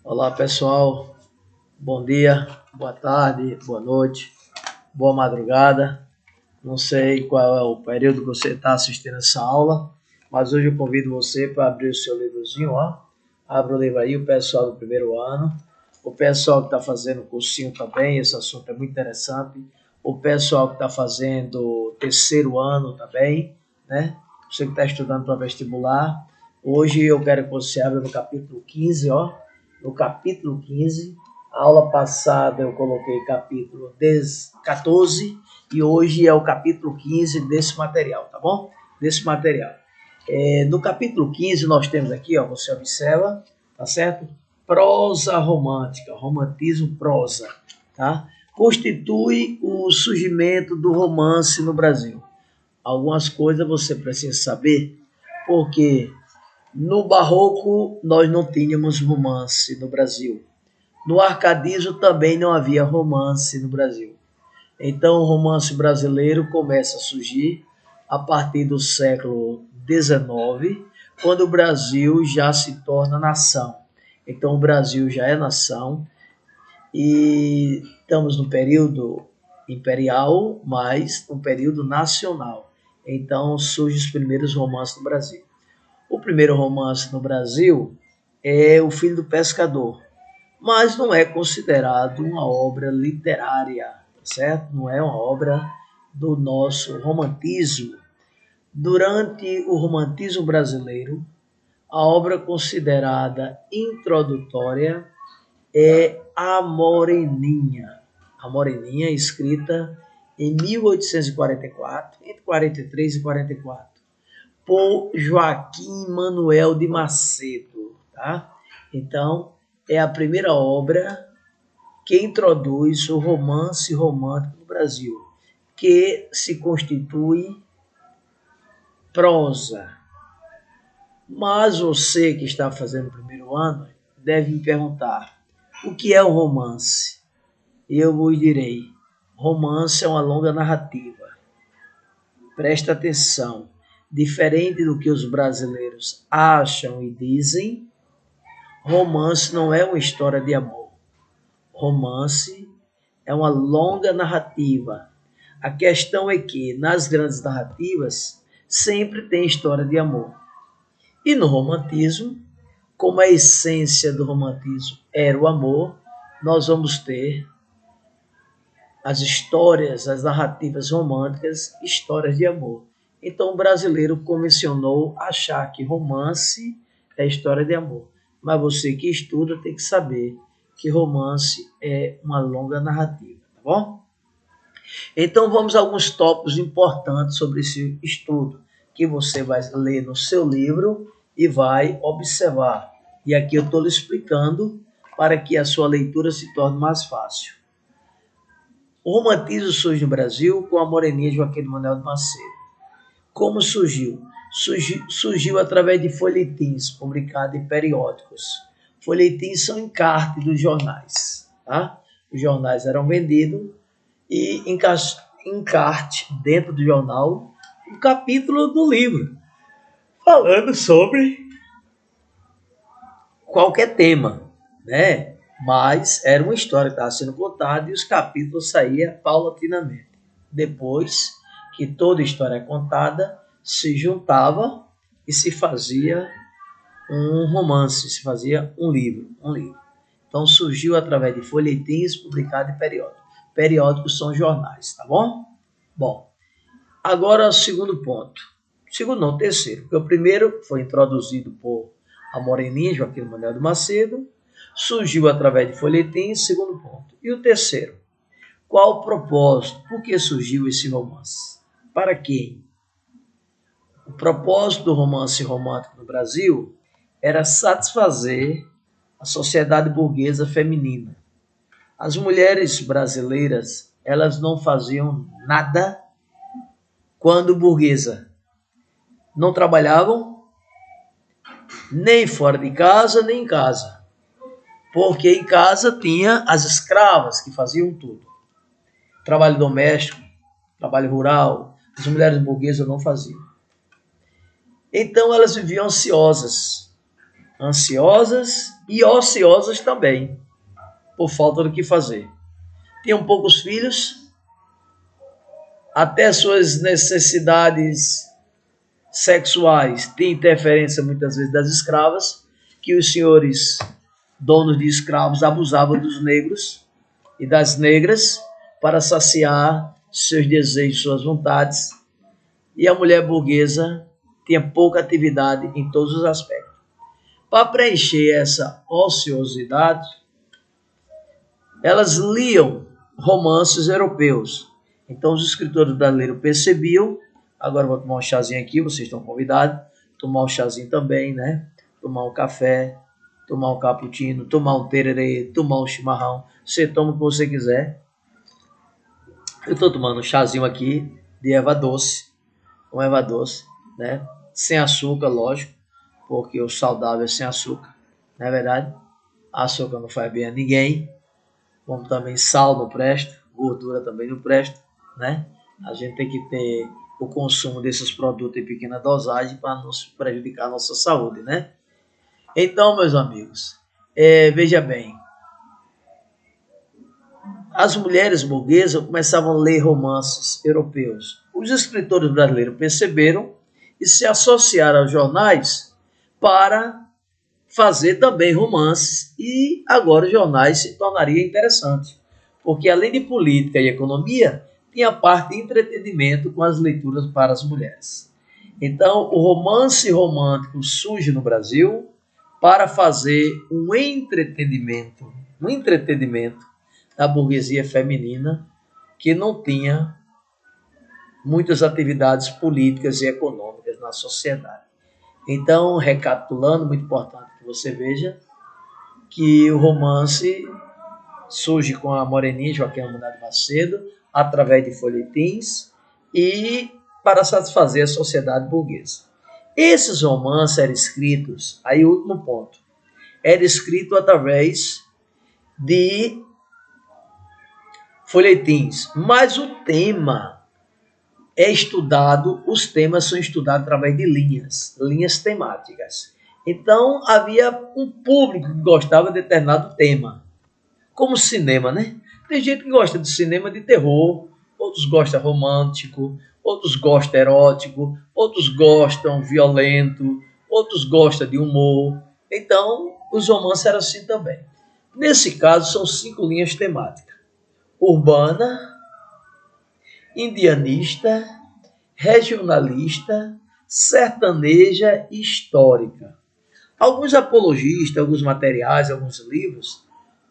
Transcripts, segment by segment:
Olá pessoal, bom dia, boa tarde, boa noite, boa madrugada. Não sei qual é o período que você está assistindo essa aula, mas hoje eu convido você para abrir o seu livrozinho, ó. Abra o livro aí, o pessoal do primeiro ano, o pessoal que está fazendo cursinho também, esse assunto é muito interessante. O pessoal que está fazendo terceiro ano também, né? Você que está estudando para vestibular. Hoje eu quero que você abra no capítulo 15, ó. No capítulo 15, a aula passada eu coloquei capítulo 14 e hoje é o capítulo 15 desse material, tá bom? Desse material. No capítulo 15 nós temos aqui, ó, você observa, tá certo? Prosa romântica, romantismo prosa, tá? Constitui o surgimento do romance no Brasil. Algumas coisas você precisa saber, porque no Barroco nós não tínhamos romance no Brasil. No arcadismo também não havia romance no Brasil. Então o romance brasileiro começa a surgir a partir do século XIX, quando o Brasil já se torna nação. Então o Brasil já é nação e estamos no período imperial, mas no período nacional. Então surgem os primeiros romances no Brasil. O primeiro romance no Brasil é O Filho do Pescador, mas não é considerado uma obra literária, certo? Não é uma obra do nosso romantismo. Durante o romantismo brasileiro, a obra considerada introdutória é A Moreninha. A Moreninha, escrita em 1844, entre 43 e 44, por Joaquim Manuel de Macedo, tá? Então, é a primeira obra que introduz o romance romântico no Brasil, que se constitui prosa. Mas você que está fazendo o primeiro ano deve me perguntar: o que é o romance? Eu vos direi: romance é uma longa narrativa. Presta atenção. Diferente do que os brasileiros acham e dizem, romance não é uma história de amor. Romance é uma longa narrativa. A questão é que, nas grandes narrativas, sempre tem história de amor. E no romantismo, como a essência do romantismo era o amor, nós vamos ter as histórias, as narrativas românticas, histórias de amor. Então o brasileiro convencionou achar que romance é história de amor. Mas você que estuda tem que saber que romance é uma longa narrativa, tá bom? Então vamos a alguns tópicos importantes sobre esse estudo, que você vai ler no seu livro e vai observar. E aqui eu estou lhe explicando para que a sua leitura se torne mais fácil. O romantismo surge no Brasil com a Moreninha Joaquim Manuel de Macedo. Como surgiu? Surgiu através de folhetins publicados em periódicos. Folhetins são encartes dos jornais. Tá? Os jornais eram vendidos e encarte dentro do jornal um capítulo do livro, falando sobre qualquer tema, né? Mas era uma história que estava sendo contada e os capítulos saíam paulatinamente. Depois que toda a história é contada, se juntava e se fazia um romance, se fazia um livro. Então surgiu através de folhetins publicados em periódicos. Periódicos são jornais, tá bom? Bom, agora o segundo ponto. Segundo não, terceiro. Porque o primeiro foi introduzido por a Moreninha, Joaquim Manuel de Macedo, surgiu através de folhetins, segundo ponto. E o terceiro, qual o propósito? Por que surgiu esse romance? Para quem? O propósito do romance romântico no Brasil era satisfazer a sociedade burguesa feminina. As mulheres brasileiras, elas não faziam nada quando burguesa. Não trabalhavam nem fora de casa, nem em casa. Porque em casa tinha as escravas que faziam tudo. Trabalho doméstico, trabalho rural, as mulheres burguesas não faziam. Então elas viviam ansiosas. ansiosas e ociosas também, por falta do que fazer. Tinham poucos filhos, até suas necessidades sexuais tinham interferência muitas vezes das escravas, que os senhores donos de escravos abusavam dos negros e das negras para saciar seus desejos, suas vontades, e a mulher burguesa tinha pouca atividade em todos os aspectos. Para preencher essa ociosidade, elas liam romances europeus. Então os escritores brasileiros percebiam, agora vou tomar um chazinho aqui, vocês estão convidados, tomar um chazinho também, né? Tomar um café, tomar um cappuccino, tomar um tererê, tomar um chimarrão, você toma o que você quiser. Eu estou tomando um chazinho aqui de erva doce, com erva doce, né? Sem açúcar, lógico, porque o saudável é sem açúcar, não é verdade? Açúcar não faz bem a ninguém, como também sal não presta, gordura também não presta, né? A gente tem que ter o consumo desses produtos em pequena dosagem para não prejudicar a nossa saúde, né? Então, meus amigos, veja bem, as mulheres burguesas começavam a ler romances europeus. Os escritores brasileiros perceberam e se associaram aos jornais para fazer também romances, e agora os jornais se tornariam interessantes, porque além de política e economia, tinha a parte de entretenimento com as leituras para as mulheres. Então, o romance romântico surge no Brasil para fazer um entretenimento da burguesia feminina que não tinha muitas atividades políticas e econômicas na sociedade. Então, recapitulando, muito importante que você veja que o romance surge com a Moreninha, Joaquim Mundado Macedo, através de folhetins e para satisfazer a sociedade burguesa. Esses romances eram escritos, aí o último ponto, era escrito através de folhetins, mas o tema os temas são estudados através de linhas temáticas. Então, havia um público que gostava de determinado tema, como cinema, né? Tem gente que gosta de cinema de terror, outros gostam romântico, outros gostam erótico, outros gostam violento, outros gostam de humor. Então, os romances eram assim também. Nesse caso, são 5 linhas temáticas: urbana, indianista, regionalista, sertaneja e histórica. Alguns apologistas, alguns materiais, alguns livros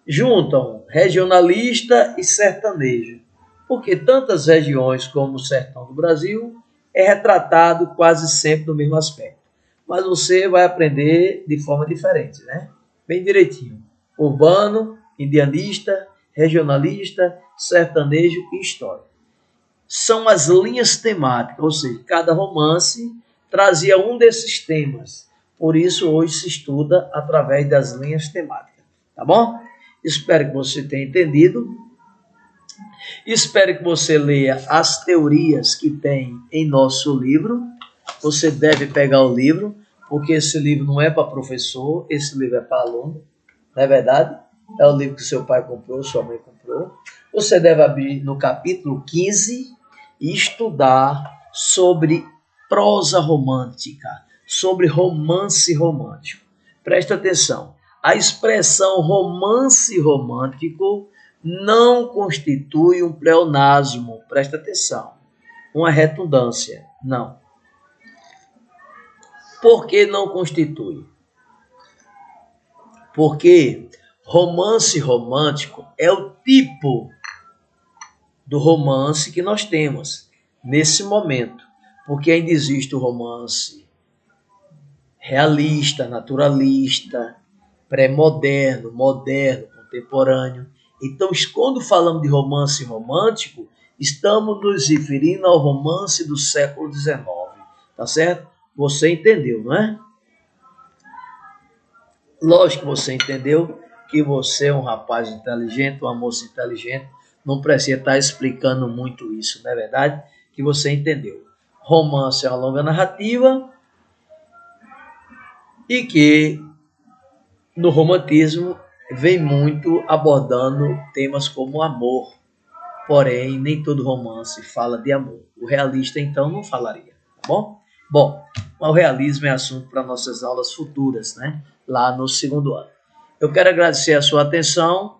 juntam regionalista e sertanejo, porque tantas regiões como o sertão do Brasil é retratado quase sempre no mesmo aspecto. Mas você vai aprender de forma diferente, né? Bem direitinho. Urbano, indianista, regionalista, sertanejo e histórico. São as linhas temáticas, ou seja, cada romance trazia um desses temas. Por isso, hoje se estuda através das linhas temáticas. Tá bom? Espero que você tenha entendido. Espero que você leia as teorias que tem em nosso livro. Você deve pegar o livro, porque esse livro não é para professor, esse livro é para aluno. Não é verdade? É o livro que seu pai comprou, sua mãe comprou. Você deve abrir no capítulo 15 e estudar sobre prosa romântica, sobre romance romântico. Presta atenção. A expressão romance romântico não constitui um pleonasmo. Presta atenção. Uma redundância. Não. Por que não constitui? Porque romance romântico é o tipo do romance que nós temos nesse momento. Porque ainda existe o romance realista, naturalista, pré-moderno, moderno, contemporâneo. Então, quando falamos de romance romântico, estamos nos referindo ao romance do século XIX. Tá certo? Você entendeu, não é? Lógico que você entendeu que você é um rapaz inteligente, uma moça inteligente, não precisa estar explicando muito isso, não é verdade? Que você entendeu. Romance é uma longa narrativa e que no romantismo vem muito abordando temas como amor, porém nem todo romance fala de amor. O realista então não falaria, tá bom? Bom, o realismo é assunto para nossas aulas futuras, né? Lá no segundo ano. Eu quero agradecer a sua atenção.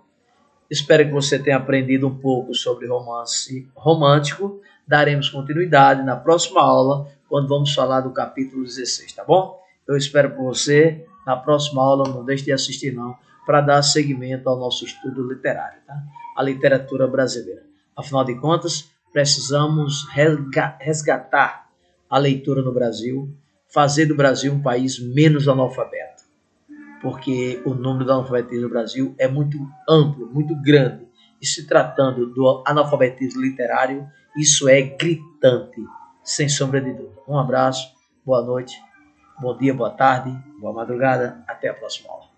Espero que você tenha aprendido um pouco sobre romance romântico. Daremos continuidade na próxima aula, quando vamos falar do capítulo 16, tá bom? Eu espero por você na próxima aula. Não deixe de assistir, não, para dar seguimento ao nosso estudo literário, tá? A literatura brasileira. Afinal de contas, precisamos resgatar a leitura no Brasil, fazer do Brasil um país menos analfabeto, porque o número do analfabetismo no Brasil é muito amplo, muito grande. E se tratando do analfabetismo literário, isso é gritante, sem sombra de dúvida. Um abraço, boa noite, bom dia, boa tarde, boa madrugada, até a próxima aula.